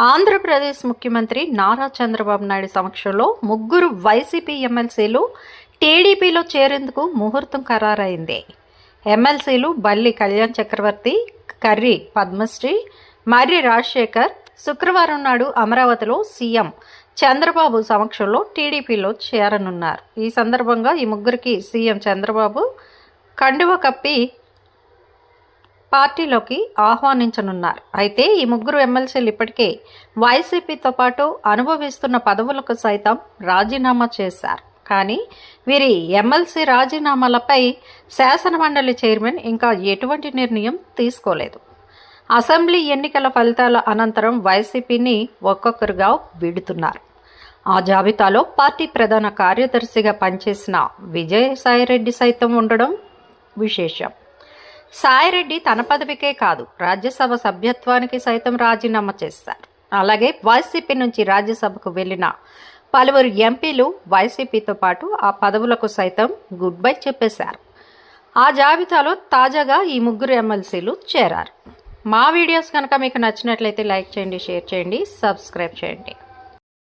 ఆంధ్రప్రదేశ్ ముఖ్యమంత్రి నారా చంద్రబాబు నాయుడు సమక్షంలో ముగ్గురు వైసీపీ ఎమ్మెల్సీలు టీడీపీలో చేరేందుకు ముహూర్తం ఖరారైంది. ఎమ్మెల్సీలు బల్లి కళ్యాణ్ చక్రవర్తి, కర్రి పద్మశ్రీ, మర్రి రాజశేఖర్ శుక్రవారం నాడు అమరావతిలో సీఎం చంద్రబాబు సమక్షంలో టీడీపీలో చేరనున్నారు. ఈ సందర్భంగా ఈ ముగ్గురికి సీఎం చంద్రబాబు కండువ కప్పి పార్టీలోకి ఆహ్వానించనున్నారు. అయితే ఈ ముగ్గురు ఎమ్మెల్సీలు ఇప్పటికే వైసీపీతో పాటు అనుభవిస్తున్న పదవులకు సైతం రాజీనామా చేశారు. కానీ వీరి ఎమ్మెల్సీ రాజీనామాలపై శాసనమండలి చైర్మన్ ఇంకా ఎటువంటి నిర్ణయం తీసుకోలేదు. అసెంబ్లీ ఎన్నికల ఫలితాల అనంతరం వైసీపీని ఒక్కొక్కరుగా వీడుతున్నారు. ఆ జాబితాలో పార్టీ ప్రధాన కార్యదర్శిగా పనిచేసిన విజయసాయిరెడ్డి సైతం ఉండడం విశేషం. సాయిరెడ్డి తన పదవికే కాదు, రాజ్యసభ సభ్యత్వానికి సైతం రాజీనామా చేశారు. అలాగే వైసీపీ నుంచి రాజ్యసభకు వెళ్లిన పలువురు ఎంపీలు వైసీపీతో పాటు ఆ పదవులకు సైతం గుడ్ బై చెప్పేశారు. ఆ జాబితాలో తాజాగా ఈ ముగ్గురు ఎమ్మెల్సీలు చేరారు. మా వీడియోస్ కనుక మీకు నచ్చినట్లయితే లైక్ చేయండి, షేర్ చేయండి, సబ్స్క్రైబ్ చేయండి.